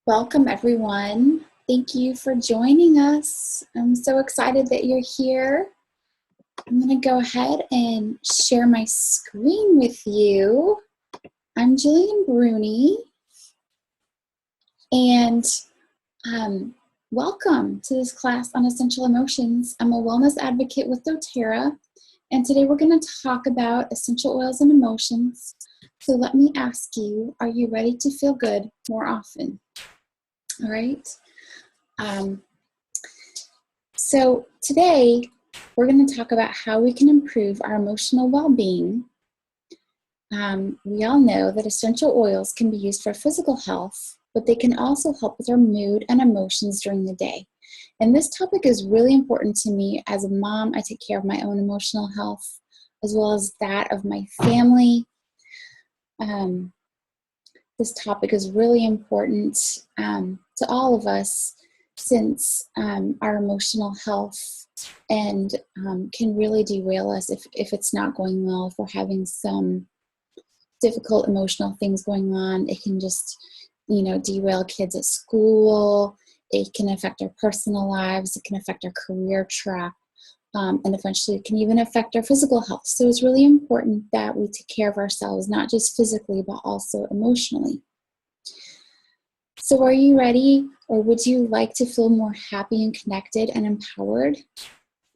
Welcome, everyone. Thank you for joining us. I'm so excited that you're here. I'm going to go ahead and share my screen with you. I'm Jillian Bruni, and welcome to this class on essential emotions. I'm a wellness advocate with doTERRA, and today we're going to talk about essential oils and emotions. So let me ask you, are you ready to feel good more often? All right. So today we're going to talk about how we can improve our emotional well-being. We all know that essential oils can be used for physical health, but they can also help with our mood and emotions during the day. And this topic is really important to me. As a mom, I take care of my own emotional health as well as that of my family. This topic is really important to all of us since our emotional health and can really derail us if it's not going well, if we're having some difficult emotional things going on. It can just, derail kids at school. It can affect our personal lives. It can affect our career track. And eventually it can even affect our physical health. So it's really important that we take care of ourselves, not just physically, but also emotionally. So are you ready, or would you like to feel more happy and connected and empowered?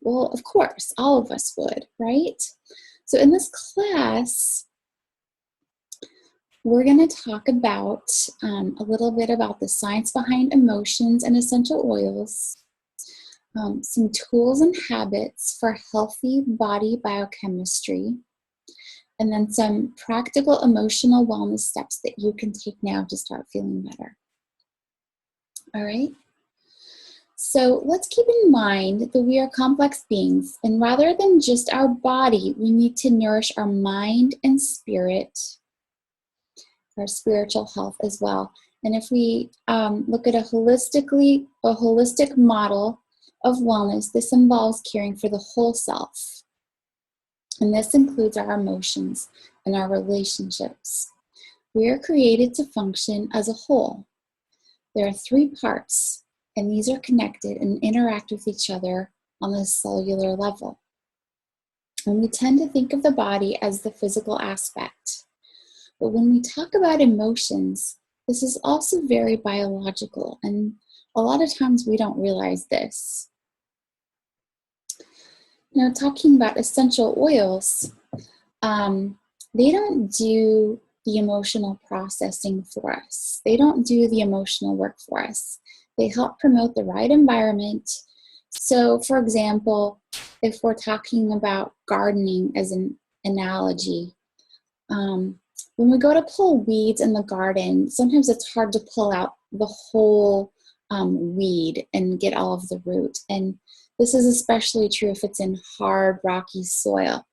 Well, of course, all of us would, right? So in this class, we're going to talk about a little bit about the science behind emotions and essential oils, some tools and habits for healthy body biochemistry, and then some practical emotional wellness steps that you can take now to start feeling better. All right. So let's keep in mind that we are complex beings, and rather than just our body, we need to nourish our mind and spirit, our spiritual health as well. And if we look at a holistic model of wellness, this involves caring for the whole self. And this includes our emotions and our relationships. We are created to function as a whole. There are 3 parts, and these are connected and interact with each other on the cellular level. And we tend to think of the body as the physical aspect. But when we talk about emotions, this is also very biological, and a lot of times we don't realize this. Now, talking about essential oils, they don't do the emotional processing for us. They don't do the emotional work for us. They help promote the right environment. So, for example, if we're talking about gardening as an analogy, when we go to pull weeds in the garden, sometimes it's hard to pull out the whole weed and get all of the root. And this is especially true if it's in hard, rocky soil.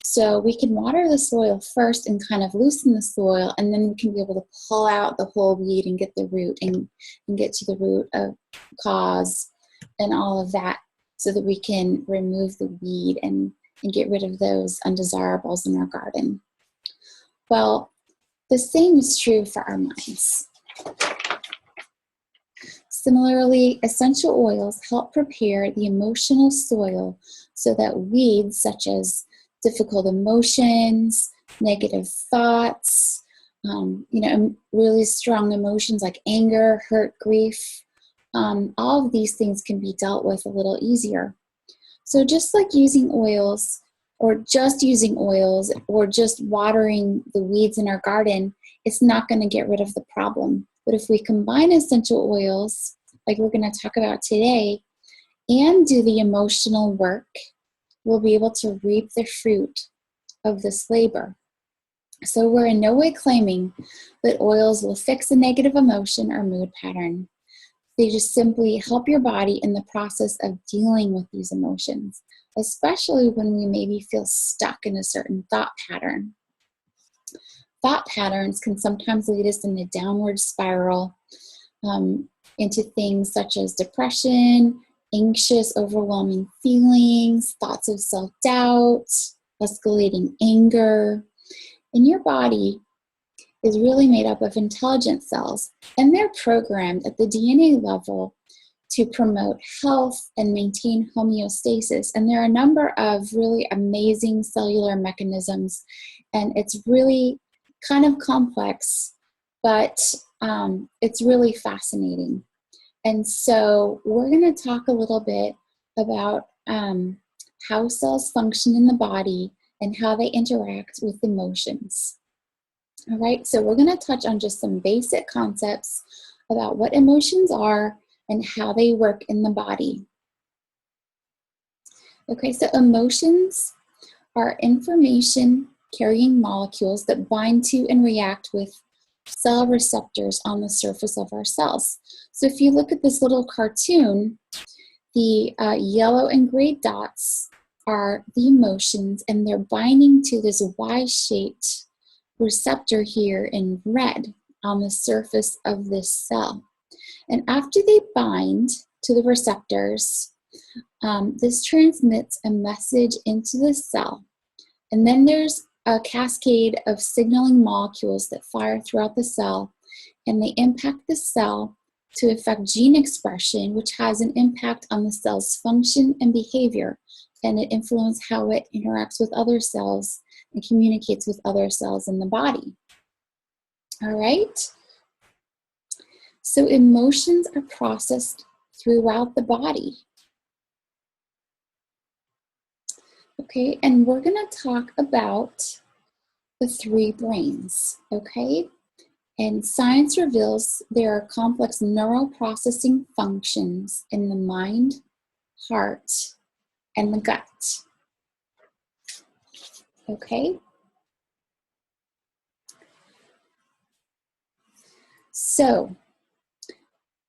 So we can water the soil first and kind of loosen the soil, and then we can be able to pull out the whole weed and get the root and get to the root of cause and all of that, so that we can remove the weed and get rid of those undesirables in our garden. Well, the same is true for our minds. Similarly, essential oils help prepare the emotional soil so that weeds such as difficult emotions, negative thoughts, really strong emotions like anger, hurt, grief, all of these things can be dealt with a little easier. So just like using oils, or just watering the weeds in our garden, it's not going to get rid of the problem. But if we combine essential oils, like we're going to talk about today, and do the emotional work, we'll be able to reap the fruit of this labor. So we're in no way claiming that oils will fix a negative emotion or mood pattern. They just simply help your body in the process of dealing with these emotions, especially when we maybe feel stuck in a certain thought pattern. Thought patterns can sometimes lead us in a downward spiral into things such as depression, anxious, overwhelming feelings, thoughts of self-doubt, escalating anger. And your body is really made up of intelligent cells, and they're programmed at the DNA level to promote health and maintain homeostasis. And there are a number of really amazing cellular mechanisms, and it's really kind of complex, but it's really fascinating. And so we're going to talk a little bit about how cells function in the body and how they interact with emotions. All right, so we're going to touch on just some basic concepts about what emotions are and how they work in the body. Okay, so emotions are information-carrying molecules that bind to and react with cell receptors on the surface of our cells. So if you look at this little cartoon, the yellow and gray dots are the emotions, and they're binding to this Y-shaped receptor here in red on the surface of this cell. And after they bind to the receptors, this transmits a message into the cell. And then there's a cascade of signaling molecules that fire throughout the cell, and they impact the cell to affect gene expression, which has an impact on the cell's function and behavior, and it influences how it interacts with other cells and communicates with other cells in the body. All right? So emotions are processed throughout the body. Okay, and we're going to talk about the three brains, okay? And science reveals there are complex neural processing functions in the mind, heart, and the gut. Okay? So,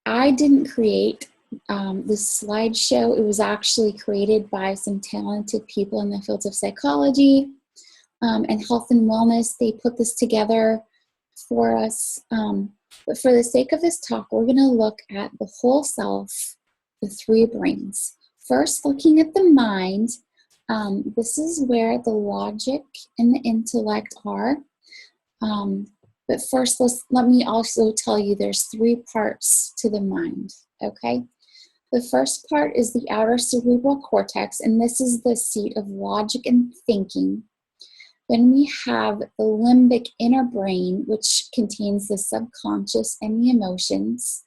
I didn't create this slideshow. It was actually created by some talented people in the fields of psychology and health and wellness. They put this together for us. But for the sake of this talk, we're going to look at the whole self, the three brains. First, looking at the mind, this is where the logic and the intellect are. But first, let me also tell you there's three parts to the mind, okay? The first part is the outer cerebral cortex, and this is the seat of logic and thinking. Then we have the limbic inner brain, which contains the subconscious and the emotions.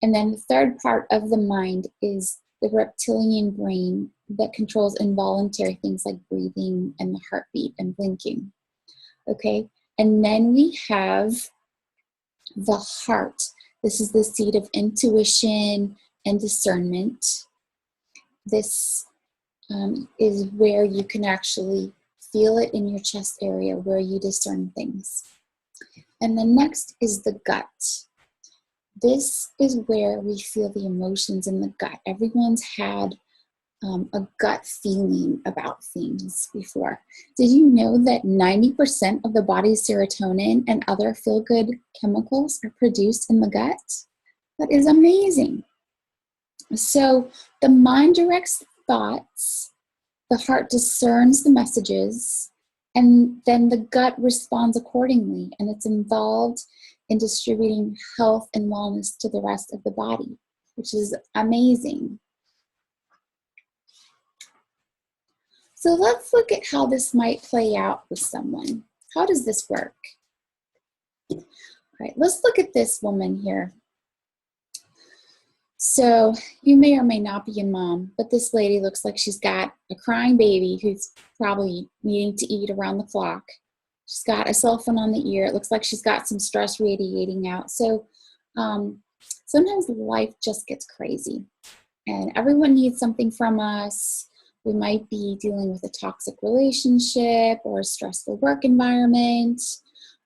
And then the third part of the mind is the reptilian brain that controls involuntary things like breathing and the heartbeat and blinking. Okay, and then we have the heart. This is the seat of intuition and discernment. This is where you can actually feel it in your chest area, where you discern things. And the next is the gut. This is where we feel the emotions in the gut. Everyone's had a gut feeling about things before. Did you know that 90% of the body's serotonin and other feel-good chemicals are produced in the gut? That is amazing. So the mind directs thoughts, the heart discerns the messages, and then the gut responds accordingly, and it's involved in distributing health and wellness to the rest of the body, which is amazing. So let's look at how this might play out with someone. How does this work? All right, let's look at this woman here. So you may or may not be a mom, but this lady looks like she's got a crying baby who's probably needing to eat around the clock. She's got a cell phone on the ear. It looks like she's got some stress radiating out. So sometimes life just gets crazy, and everyone needs something from us. We might be dealing with a toxic relationship or a stressful work environment,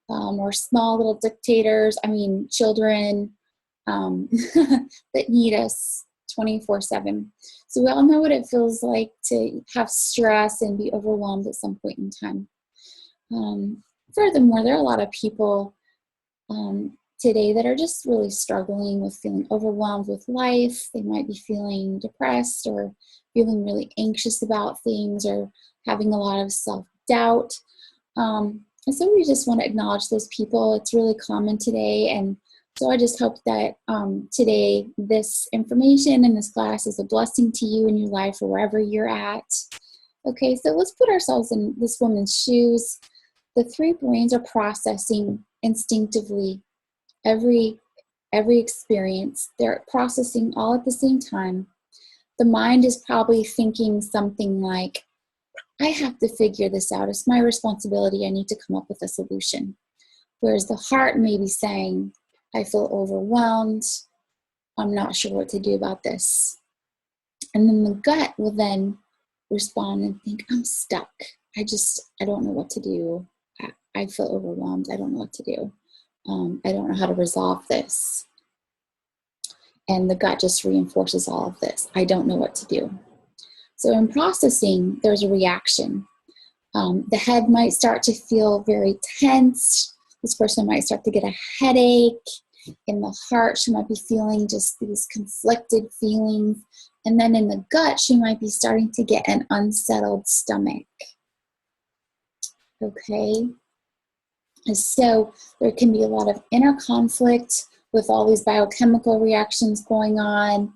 or small little dictators, children that need us 24/7. So we all know what it feels like to have stress and be overwhelmed at some point in time. Furthermore, there are a lot of people today that are just really struggling with feeling overwhelmed with life. They might be feeling depressed or feeling really anxious about things or having a lot of self-doubt. And And so we just want to acknowledge those people. It's really common today. And so I just hope that today this information in this class is a blessing to you in your life or wherever you're at. Okay, so let's put ourselves in this woman's shoes. The three brains are processing instinctively every experience. They're processing all at the same time. The mind is probably thinking something like, I have to figure this out. It's my responsibility. I need to come up with a solution. Whereas the heart may be saying, I feel overwhelmed. I'm not sure what to do about this. And then the gut will then respond and think, I'm stuck. I don't know what to do. I feel overwhelmed. I don't know what to do. I don't know how to resolve this. And the gut just reinforces all of this. I don't know what to do. So in processing, there's a reaction. The head might start to feel very tense. This person might start to get a headache. In the heart, she might be feeling just these conflicted feelings. And then in the gut, she might be starting to get an unsettled stomach. Okay? And so there can be a lot of inner conflict with all these biochemical reactions going on.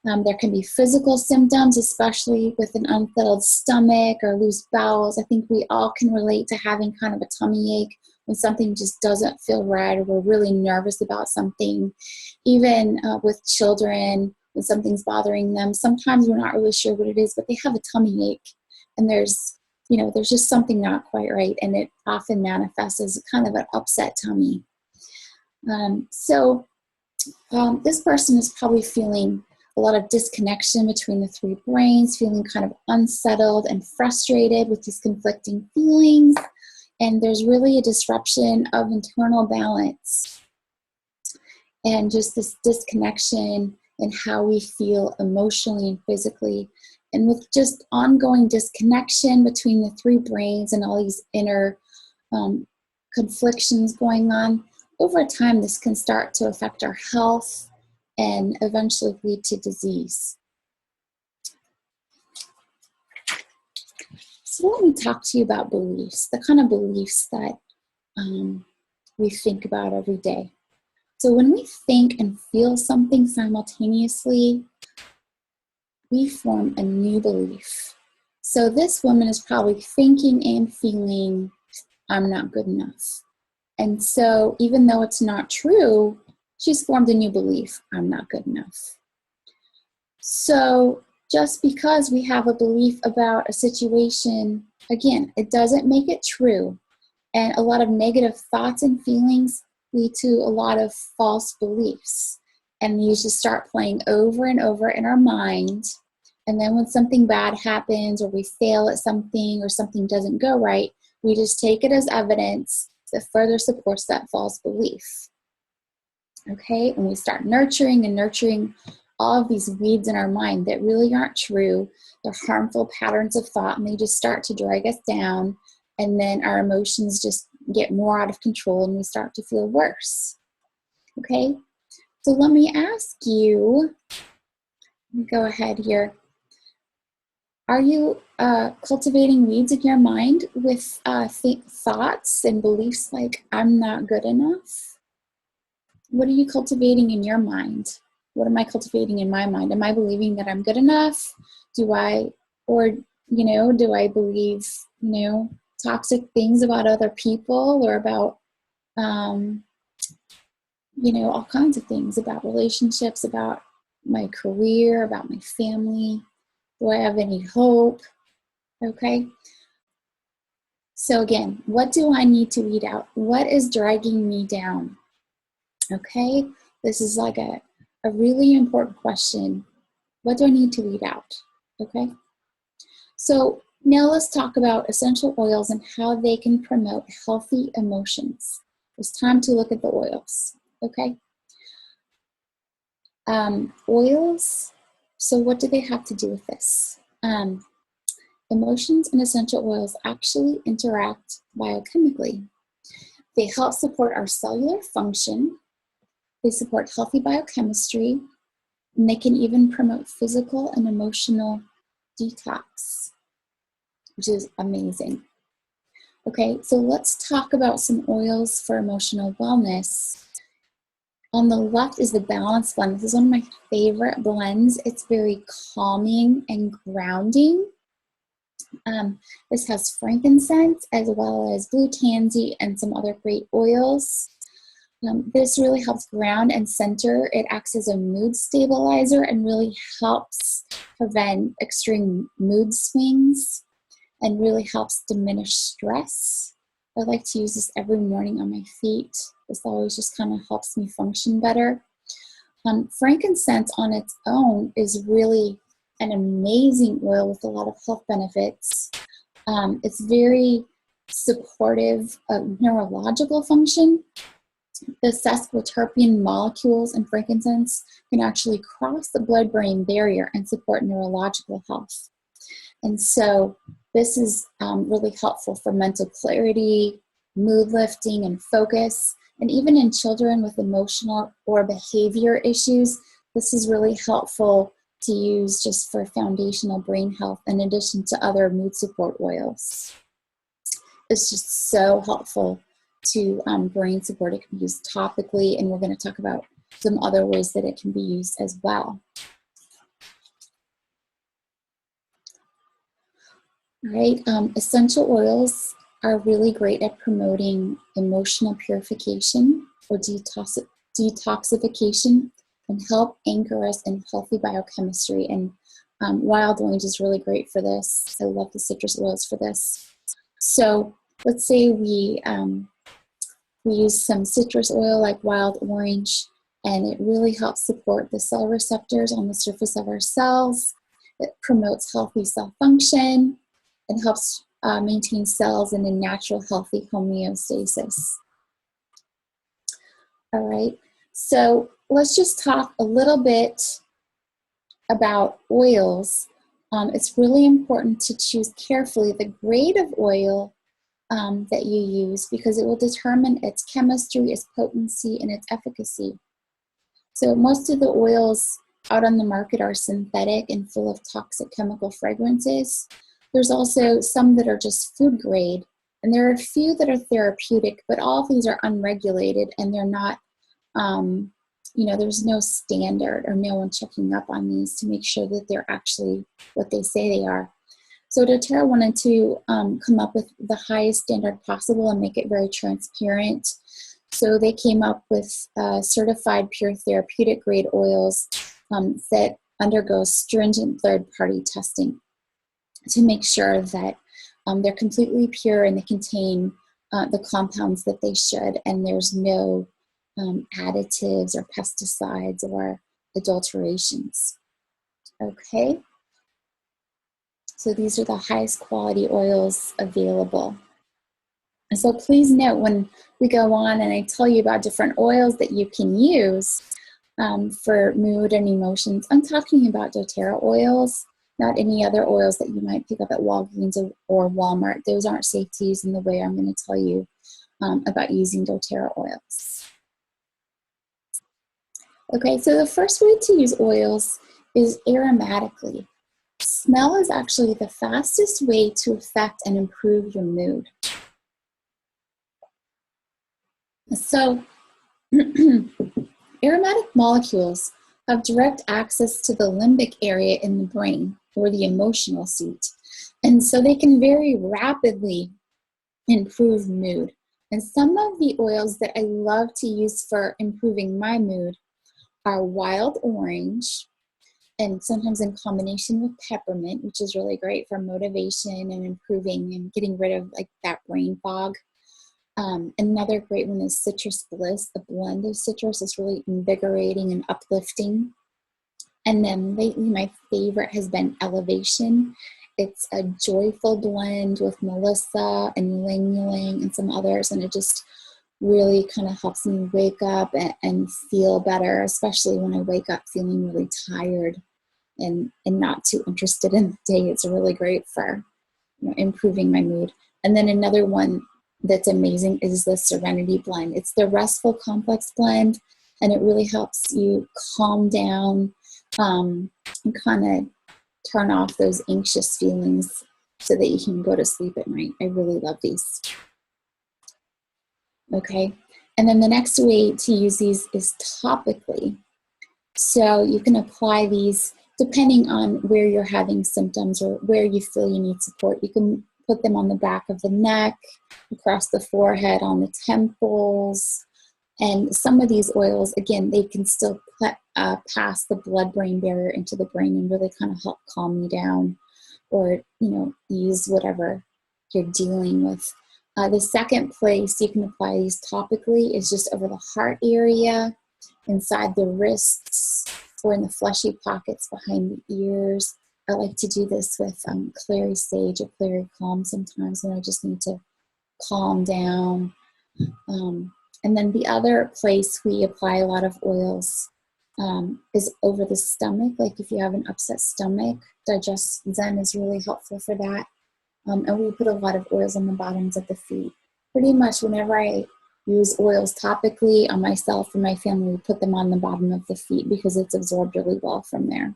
There can be physical symptoms, especially with an unsettled stomach or loose bowels. I think we all can relate to having kind of a tummy ache when something just doesn't feel right, or we're really nervous about something. Even with children, when something's bothering them, sometimes we're not really sure what it is, but they have a tummy ache, and there's just something not quite right, and it often manifests as kind of an upset tummy. This person is probably feeling a lot of disconnection between the three brains, feeling kind of unsettled and frustrated with these conflicting feelings. And there's really a disruption of internal balance and just this disconnection in how we feel emotionally and physically. And with just ongoing disconnection between the three brains and all these inner conflictions going on, over time, this can start to affect our health and eventually lead to disease. So let me talk to you about beliefs, the kind of beliefs that we think about every day. So when we think and feel something simultaneously, we form a new belief. So this woman is probably thinking and feeling, I'm not good enough. And so even though it's not true, she's formed a new belief, I'm not good enough. So just because we have a belief about a situation, again, it doesn't make it true. And a lot of negative thoughts and feelings lead to a lot of false beliefs. And these just start playing over and over in our mind. And then when something bad happens, or we fail at something, or something doesn't go right, we just take it as evidence that further supports that false belief. Okay, and we start nurturing all of these weeds in our mind that really aren't true. They're harmful patterns of thought, and they just start to drag us down. And then our emotions just get more out of control, and we start to feel worse. Okay, so let me ask you, go ahead here. Are you cultivating weeds in your mind with thoughts and beliefs like, I'm not good enough? What are you cultivating in your mind? What am I cultivating in my mind? Am I believing that I'm good enough? Do I believe, toxic things about other people, or about, all kinds of things about relationships, about my career, about my family? Do I have any hope? Okay. So again, what do I need to weed out? What is dragging me down? Okay. This is like a really important question. What do I need to weed out? Okay. So now let's talk about essential oils and how they can promote healthy emotions. It's time to look at the oils. Okay. Oils. So what do they have to do with this? Emotions and essential oils actually interact biochemically. They help support our cellular function. They support healthy biochemistry, and they can even promote physical and emotional detox, which is amazing. Okay, so let's talk about some oils for emotional wellness. On the left is the Balance blend. This is one of my favorite blends. It's very calming and grounding. This has frankincense as well as blue tansy and some other great oils. This really helps ground and center. It acts as a mood stabilizer and really helps prevent extreme mood swings and really helps diminish stress. I like to use this every morning on my feet. This always just kind of helps me function better. Frankincense on its own is really an amazing oil with a lot of health benefits. It's very supportive of neurological function. The sesquiterpene molecules in frankincense can actually cross the blood-brain barrier and support neurological health. And so this is really helpful for mental clarity, mood lifting, and focus. And even in children with emotional or behavior issues, this is really helpful to use just for foundational brain health in addition to other mood support oils. It's just so helpful to brain support. It can be used topically, and we're going to talk about some other ways that it can be used as well. All right, essential oils are really great at promoting emotional purification or detoxification and help anchor us in healthy biochemistry. And wild orange is really great for this. I love the citrus oils for this. So let's say we use some citrus oil like wild orange, and it really helps support the cell receptors on the surface of our cells. It promotes healthy cell function. It helps maintain cells in a natural, healthy homeostasis. All right, so let's just talk a little bit about oils. It's really important to choose carefully the grade of oil that you use because it will determine its chemistry, its potency, and its efficacy. So most of the oils out on the market are synthetic and full of toxic chemical fragrances. There's also some that are just food grade, and there are a few that are therapeutic, but all of these are unregulated and they're not, there's no standard or no one checking up on these to make sure that they're actually what they say they are. So doTERRA wanted to come up with the highest standard possible and make it very transparent. So they came up with certified pure therapeutic grade oils that undergo stringent third-party testing to make sure that they're completely pure and they contain the compounds that they should, and there's no additives or pesticides or adulterations. Okay, so these are the highest quality oils available. And so please note when we go on and I tell you about different oils that you can use for mood and emotions, I'm talking about doTERRA oils, not any other oils that you might pick up at Walgreens or Walmart. Those aren't safe to use in the way I'm going to tell you about using doTERRA oils. Okay, so the first way to use oils is aromatically. Smell is actually the fastest way to affect and improve your mood. So aromatic molecules have direct access to the limbic area in the brain, or the emotional seat. And so they can very rapidly improve mood. And some of the oils that I love to use for improving my mood are wild orange, and sometimes in combination with peppermint, which is really great for motivation and improving and getting rid of like that brain fog. Another great one is Citrus Bliss. The blend of citrus is really invigorating and uplifting. And then lately, my favorite has been Elevation. It's a joyful blend with Melissa and Ylang Ylang and some others, and it just really kind of helps me wake up and feel better, especially when I wake up feeling really tired and not too interested in the day. It's really great for improving my mood. And then another one that's amazing is the Serenity blend. It's the Restful Complex blend, and it really helps you calm down and kind of turn off those anxious feelings so that you can go to sleep at night. I really love these. Okay, and then the next way to use these is topically. So you can apply these depending on where you're having symptoms or where you feel you need support. You can put them on the back of the neck, across the forehead, on the temples. And some of these oils, again, they can still pass the blood-brain barrier into the brain and really kind of help calm you down, or, ease whatever you're dealing with. The second place you can apply these topically is just over the heart area, inside the wrists, or in the fleshy pockets behind the ears. I like to do this with clary sage or clary calm sometimes when I just need to calm down. And then the other place we apply a lot of oils is over the stomach. Like if you have an upset stomach, Digest Zen is really helpful for that. And we put a lot of oils on the bottoms of the feet. Pretty much whenever I use oils topically on myself and my family, we put them on the bottom of the feet because it's absorbed really well from there.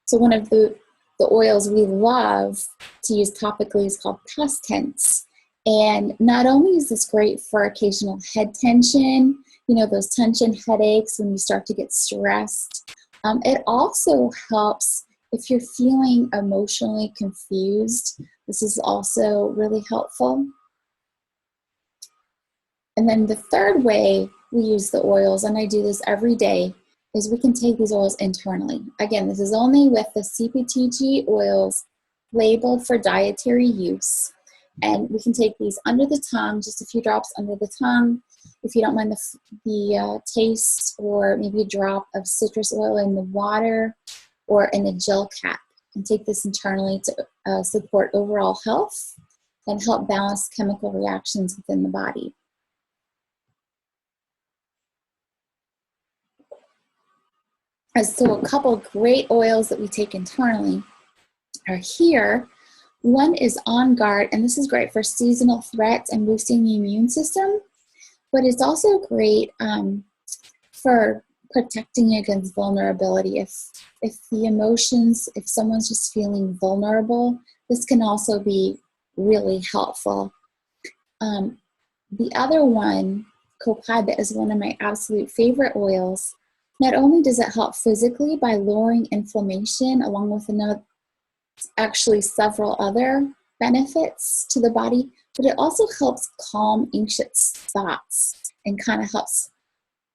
So one of the oils we love to use topically is called past tense. And not only is this great for occasional head tension, those tension headaches when you start to get stressed, it also helps if you're feeling emotionally confused. This is also really helpful. And then the third way we use the oils, and I do this every day, is we can take these oils internally. Again, this is only with the CPTG oils labeled for dietary use. And we can take these under the tongue, just a few drops under the tongue. If you don't mind the taste, or maybe a drop of citrus oil in the water or in a gel cap, and take this internally to support overall health and help balance chemical reactions within the body. So a couple great oils that we take internally are here. One is On Guard, and this is great for seasonal threats and boosting the immune system, but it's also great for protecting against vulnerability. If the emotions, if someone's just feeling vulnerable, this can also be really helpful. The other one, Copaiba, is one of my absolute favorite oils. Not only does it help physically by lowering inflammation, along with actually several other benefits to the body, but it also helps calm anxious thoughts and kind of helps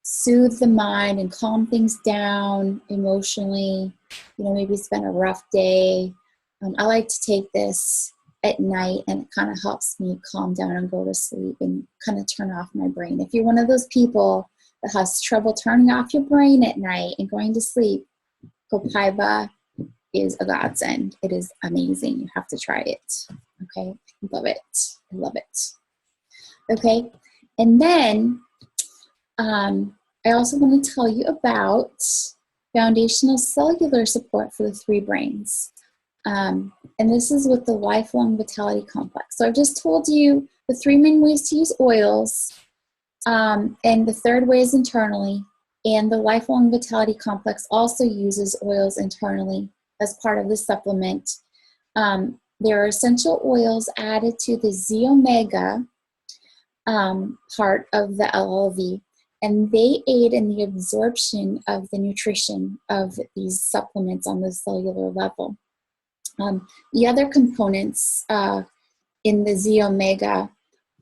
soothe the mind and calm things down emotionally. Maybe it's been a rough day. I like to take this at night, and it kind of helps me calm down and go to sleep and kind of turn off my brain. If you're one of those people that has trouble turning off your brain at night and going to sleep, Copaiba is a godsend. It is amazing. You have to try it. Okay, love it. I love it. Okay, and then I also want to tell you about foundational cellular support for the three brains. And this is with the Lifelong Vitality Complex. So I've just told you the three main ways to use oils, and the third way is internally. And the Lifelong Vitality Complex also uses oils internally as part of the supplement. There are essential oils added to the Z-Omega part of the LLV, and they aid in the absorption of the nutrition of these supplements on the cellular level. The other components in the Z-Omega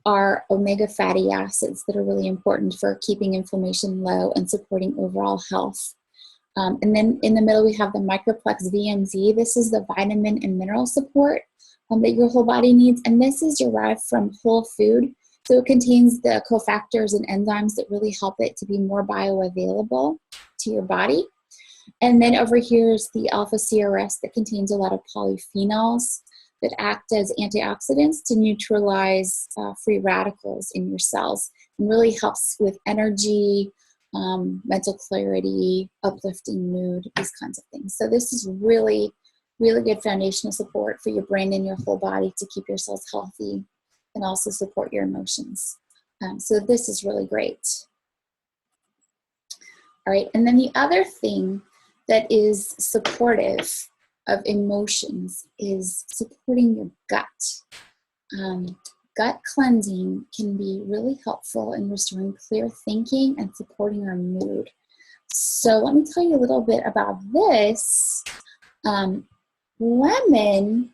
are omega fatty acids that are really important for keeping inflammation low and supporting overall health. And then in the middle, we have the Microplex VMZ. This is the vitamin and mineral support that your whole body needs. And this is derived from whole food. So it contains the cofactors and enzymes that really help it to be more bioavailable to your body. And then over here is the alpha CRS that contains a lot of polyphenols that act as antioxidants to neutralize free radicals in your cells, and really helps with energy, mental clarity, uplifting mood, these kinds of things. So this is really, really good foundational support for your brain and your whole body to keep your cells healthy and also support your emotions. So this is really great. All right, and then the other thing that is supportive of emotions is supporting your gut. Gut cleansing can be really helpful in restoring clear thinking and supporting our mood. So let me tell you a little bit about this. Lemon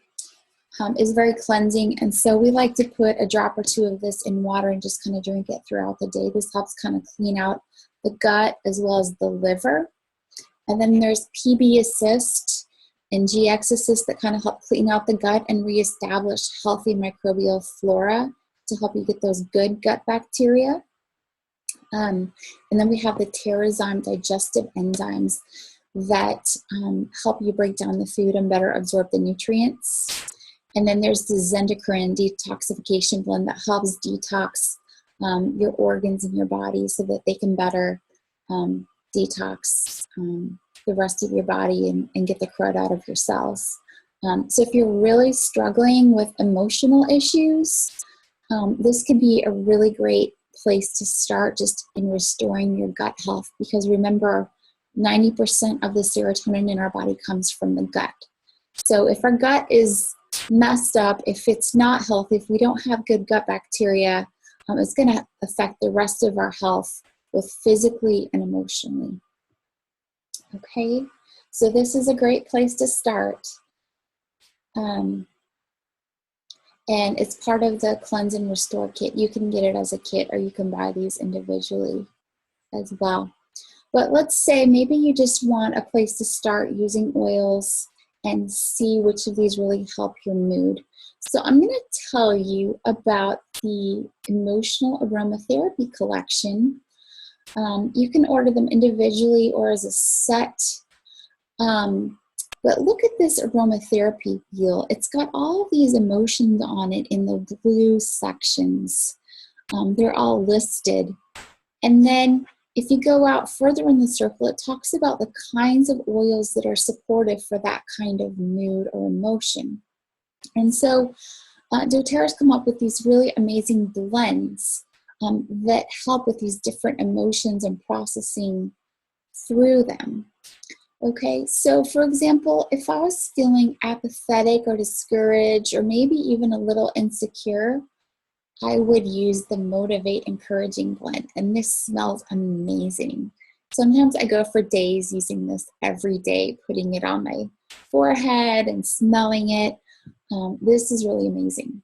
is very cleansing, and so we like to put a drop or two of this in water and just kind of drink it throughout the day. This helps kind of clean out the gut as well as the liver. And then there's PB Assist and GX Assist that kind of help clean out the gut and reestablish healthy microbial flora to help you get those good gut bacteria. And then we have the Terrazyme digestive enzymes that help you break down the food and better absorb the nutrients. And then there's the Zendocrine detoxification blend that helps detox your organs in your body so that they can better detox the rest of your body and get the crud out of your cells. So if you're really struggling with emotional issues, this could be a really great place to start just in restoring your gut health, because remember, 90% of the serotonin in our body comes from the gut. So if our gut is messed up, if it's not healthy, if we don't have good gut bacteria, it's going to affect the rest of our health, both physically and emotionally. Okay, so this is a great place to start. And it's part of the Cleanse and Restore kit. You can get it as a kit, or you can buy these individually as well. But let's say maybe you just want a place to start using oils and see which of these really help your mood. So I'm going to tell you about the Emotional Aromatherapy collection. You can order them individually or as a set. But look at this aromatherapy wheel. It's got all of these emotions on it in the blue sections. They're all listed. And then if you go out further in the circle, it talks about the kinds of oils that are supportive for that kind of mood or emotion. And so doTERRA's come up with these really amazing blends that help with these different emotions and processing through them. Okay, so for example, if I was feeling apathetic or discouraged or maybe even a little insecure, I would use the Motivate Encouraging blend, and this smells amazing. Sometimes I go for days using this every day, putting it on my forehead and smelling it. This is really amazing.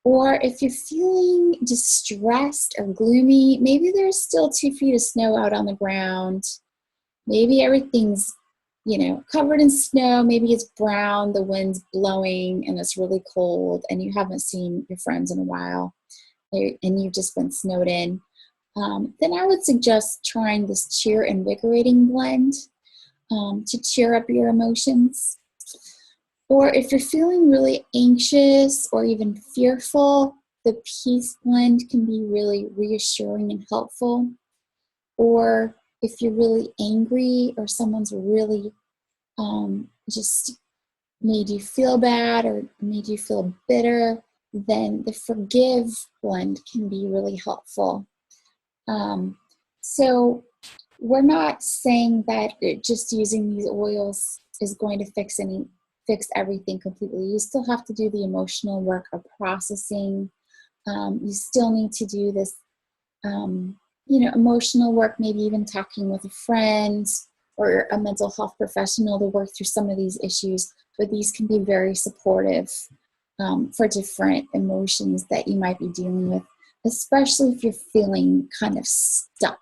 Or if you're feeling distressed or gloomy, maybe there's still 2 feet of snow out on the ground. Maybe everything's, covered in snow. Maybe it's brown, the wind's blowing, and it's really cold, and you haven't seen your friends in a while, and you've just been snowed in. Then I would suggest trying this Cheer Invigorating blend to cheer up your emotions. Or if you're feeling really anxious or even fearful, the Peace blend can be really reassuring and helpful. Or if you're really angry or someone's really just made you feel bad or made you feel bitter, then the Forgive blend can be really helpful. So we're not saying that just using these oils is going to fix everything completely. You still have to do the emotional work of processing. You still need to do this emotional work, maybe even talking with a friend or a mental health professional to work through some of these issues, but these can be very supportive for different emotions that you might be dealing with, especially if you're feeling kind of stuck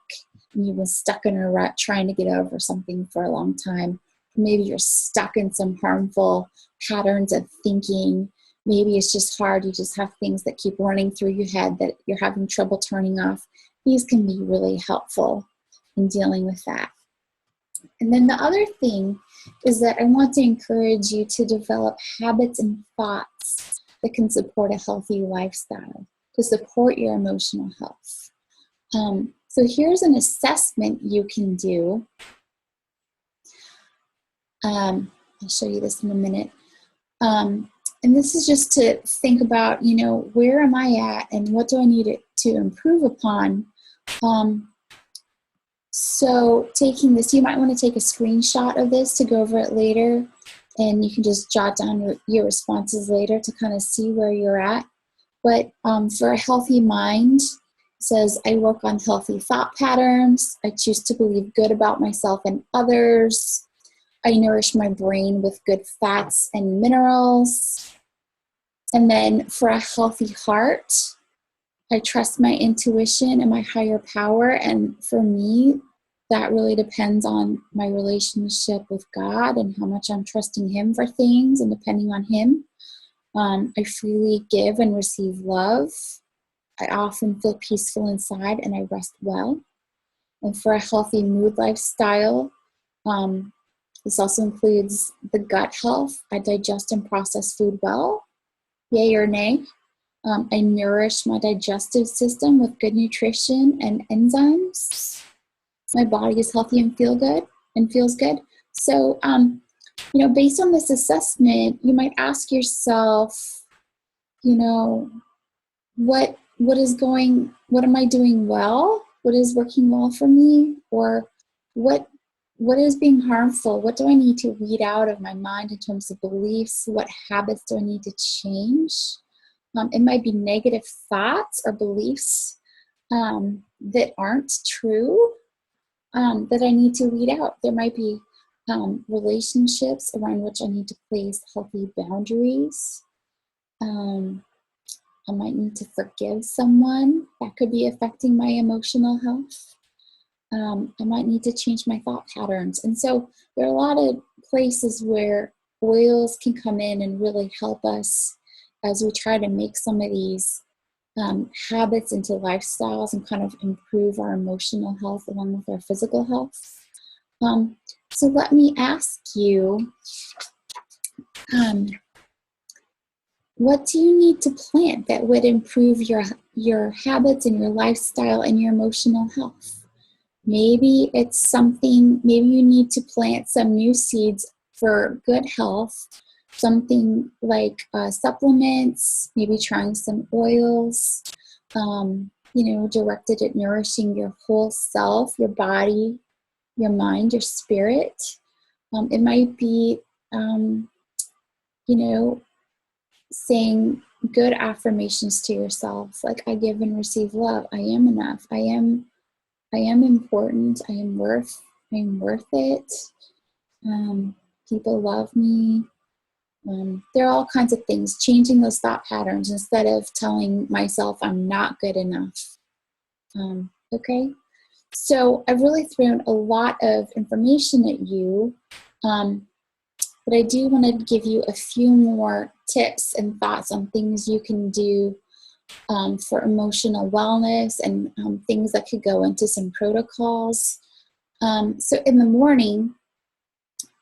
and you've been stuck in a rut trying to get over something for a long time. Maybe you're stuck in some harmful patterns of thinking. Maybe it's just hard. You just have things that keep running through your head that you're having trouble turning off. These can be really helpful in dealing with that. And then the other thing is that I want to encourage you to develop habits and thoughts that can support a healthy lifestyle, to support your emotional health. So here's an assessment you can do. I'll show you this in a minute. And this is just to think about, where am I at and what do I need to improve upon? So taking this, you might want to take a screenshot of this to go over it later. And you can just jot down your responses later to kind of see where you're at. But for a healthy mind, it says, I work on healthy thought patterns. I choose to believe good about myself and others. I nourish my brain with good fats and minerals. And then for a healthy heart, I trust my intuition and my higher power. And for me, that really depends on my relationship with God and how much I'm trusting Him for things and depending on Him. I freely give and receive love. I often feel peaceful inside and I rest well. And for a healthy mood lifestyle, this also includes the gut health. I digest and process food well, yay or nay. I nourish my digestive system with good nutrition and enzymes. My body is healthy and feels good. So, based on this assessment, you might ask yourself, what am I doing well? What is working well for me? Or what is being harmful? What do I need to weed out of my mind in terms of beliefs? What habits do I need to change? It might be negative thoughts or beliefs that aren't true that I need to weed out. There might be relationships around which I need to place healthy boundaries. I might need to forgive someone. That could be affecting my emotional health. I might need to change my thought patterns. And so there are a lot of places where oils can come in and really help us as we try to make some of these habits into lifestyles and kind of improve our emotional health along with our physical health. So let me ask you, what do you need to plant that would improve your habits and your lifestyle and your emotional health? Maybe maybe you need to plant some new seeds for good health, something like supplements, maybe trying some oils, directed at nourishing your whole self, your body, your mind, your spirit. It might be, saying good affirmations to yourself, like I give and receive love. I am enough. I am important. I am worth it. People love me. There are all kinds of things. Changing those thought patterns instead of telling myself I'm not good enough. Okay. So I've really thrown a lot of information at you. But I do want to give you a few more tips and thoughts on things you can do for emotional wellness and things that could go into some protocols. So in the morning,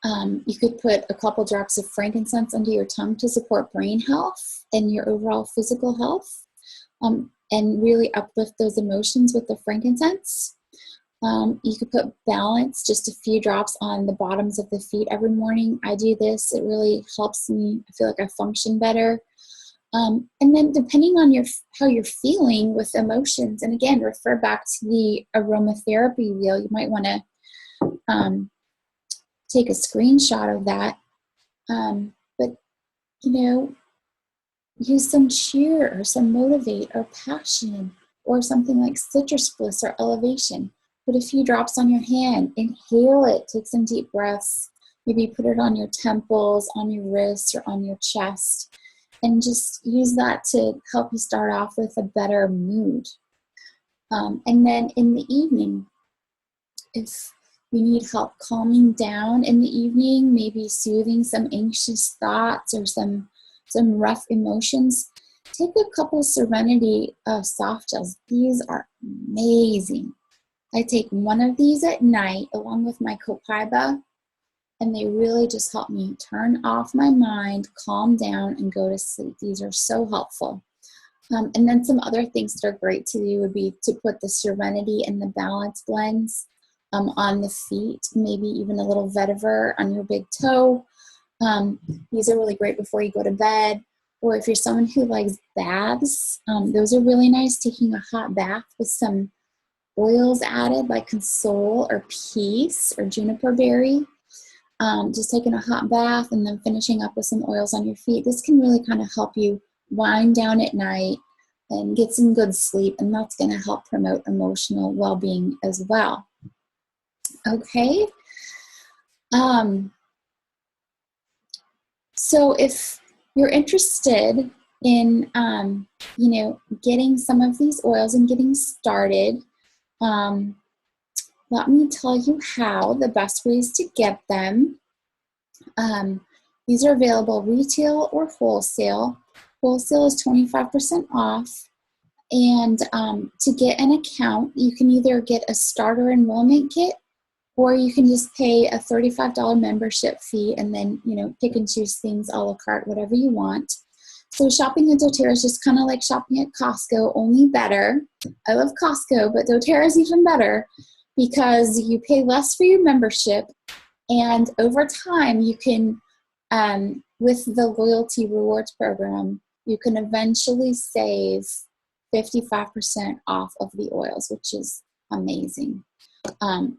you could put a couple drops of frankincense under your tongue to support brain health and your overall physical health, and really uplift those emotions with the frankincense. You could put balance, just a few drops on the bottoms of the feet every morning. I do this. It really helps me. I feel like I function better. And then depending on how you're feeling with emotions, and again, refer back to the aromatherapy wheel. You might want to take a screenshot of that. But, use some cheer or some motivate or passion or something like citrus bliss or elevation. Put a few drops on your hand, inhale it, take some deep breaths, maybe put it on your temples, on your wrists, or on your chest, and just use that to help you start off with a better mood. And then in the evening, if you need help calming down in the evening, maybe soothing some anxious thoughts or some rough emotions, take a couple Serenity soft gels. These are amazing. I take one of these at night along with my copaiba, and they really just help me turn off my mind, calm down, and go to sleep. These are so helpful. And then some other things that are great to do would be to put the Serenity and the Balance blends on the feet, maybe even a little vetiver on your big toe. These are really great before you go to bed. Or if you're someone who likes baths, those are really nice, taking a hot bath with some oils added like console or peace or juniper berry. just taking a hot bath and then finishing up with some oils on your feet. This can really kind of help you wind down at night and get some good sleep, and that's going to help promote emotional well-being as well. Okay. So if you're interested in, getting some of these oils and getting started, let me tell you how, the best ways to get them. These are available retail or wholesale. Wholesale is 25% off. And to get an account, you can either get a starter enrollment kit, or you can just pay a $35 membership fee and then, pick and choose things a la carte, whatever you want. So shopping at doTERRA is just kind of like shopping at Costco, only better. I love Costco, but doTERRA is even better because you pay less for your membership, and over time you can, with the loyalty rewards program, you can eventually save 55% off of the oils, which is amazing.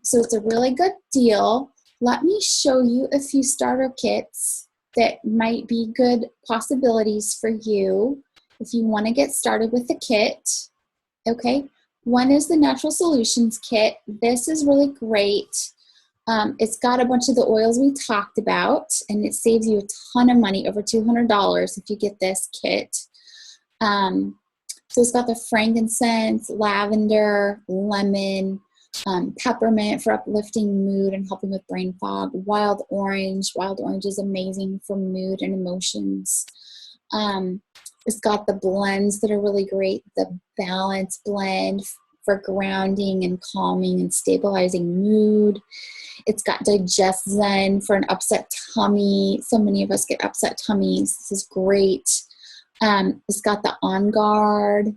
So it's a really good deal. Let me show you a few starter kits that might be good possibilities for you if you want to get started with the kit. Okay, one is the Natural Solutions Kit. This is really great. It's got a bunch of the oils we talked about, and it saves you a ton of money, over $200 if you get this kit. So it's got the frankincense, lavender, lemon, peppermint for uplifting mood and helping with brain fog, wild orange. Wild orange is amazing for mood and emotions. It's got the blends that are really great, the balance blend for grounding and calming and stabilizing mood. It's got Digest Zen for an upset tummy. So many of us get upset tummies. This is great. It's got the On Guard,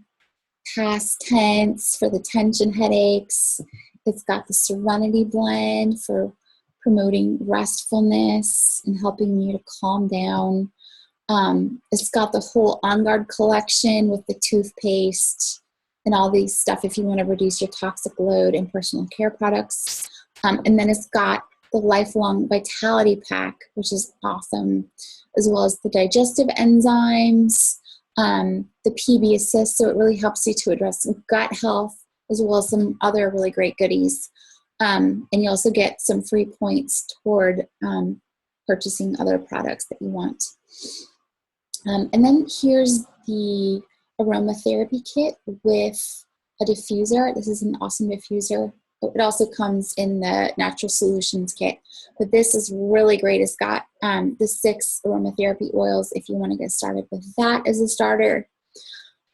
past tense for the tension headaches. It's got the Serenity Blend for promoting restfulness and helping you to calm down. It's got the whole On Guard collection with the toothpaste and all these stuff if you want to reduce your toxic load in personal care products. And then it's got the Lifelong Vitality Pack, which is awesome, as well as the digestive enzymes, the PB Assist, so it really helps you to address some gut health, as well as some other really great goodies. And you also get some free points toward purchasing other products that you want. And then here's the Aromatherapy Kit with a diffuser. This is an awesome diffuser. It also comes in the Natural Solutions Kit, but this is really great. It's got the 6 aromatherapy oils if you want to get started with that as a starter.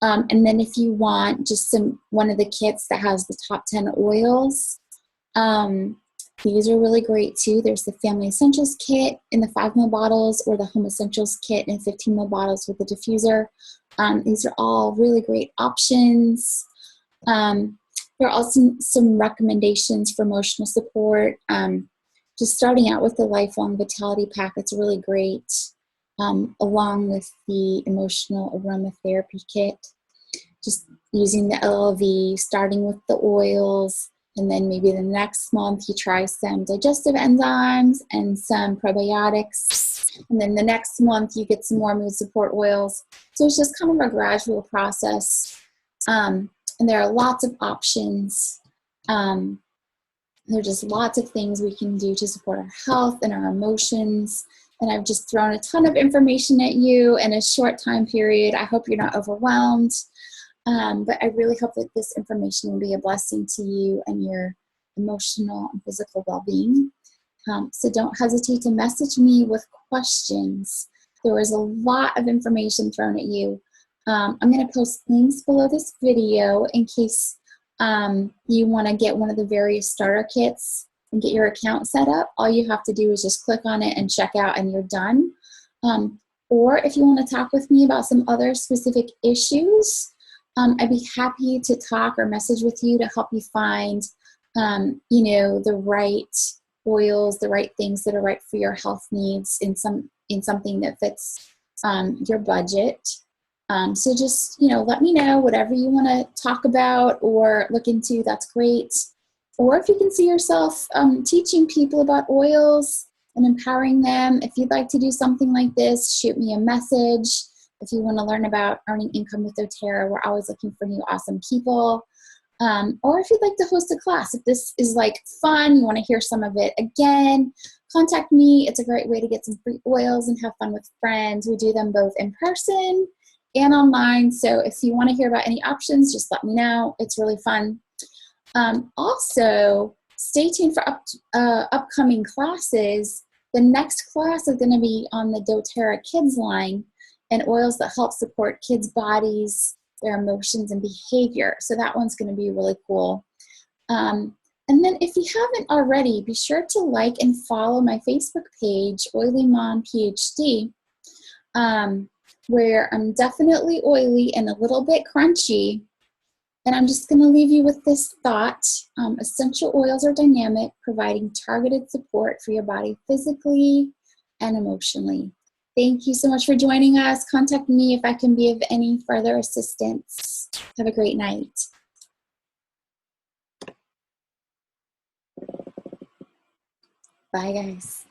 And then if you want just one of the kits that has the top 10 oils, these are really great too. There's the Family Essentials Kit in the 5 ml bottles, or the Home Essentials Kit in 15 ml bottles with the diffuser. These are all really great options. There are also some recommendations for emotional support. Just starting out with the Lifelong Vitality Pack, it's really great, along with the Emotional Aromatherapy Kit. Just using the LLV, starting with the oils, and then maybe the next month you try some digestive enzymes and some probiotics. And then the next month you get some more mood support oils. So it's just kind of a gradual process. And there are lots of options. There are just lots of things we can do to support our health and our emotions. And I've just thrown a ton of information at you in a short time period. I hope you're not overwhelmed. But I really hope that this information will be a blessing to you and your emotional and physical well-being. So don't hesitate to message me with questions. There was a lot of information thrown at you. I'm going to post links below this video in case you want to get one of the various starter kits and get your account set up. All you have to do is just click on it and check out, and you're done. Or if you want to talk with me about some other specific issues, I'd be happy to talk or message with you to help you find, the right oils, the right things that are right for your health needs in something that fits your budget. So just, let me know whatever you want to talk about or look into. That's great. Or if you can see yourself teaching people about oils, and empowering them. If you'd like to do something like this, shoot me a message. If you want to learn about earning income with doTERRA, we're always looking for new awesome people. Or if you'd like to host a class, if this is like fun, you want to hear some of it again, contact me. It's a great way to get some free oils and have fun with friends. We do them both in person and online. So if you want to hear about any options, just let me know. It's really fun. Also, stay tuned for upcoming classes. The next class is going to be on the doTERRA Kids line and oils that help support kids' bodies, their emotions, and behavior. So that one's going to be really cool. And then if you haven't already, be sure to like and follow my Facebook page, Oily Mom Ph.D., where I'm definitely oily and a little bit crunchy. And I'm just going to leave you with this thought. Essential oils are dynamic, providing targeted support for your body physically and emotionally. Thank you so much for joining us. Contact me if I can be of any further assistance. Have a great night. Bye, guys.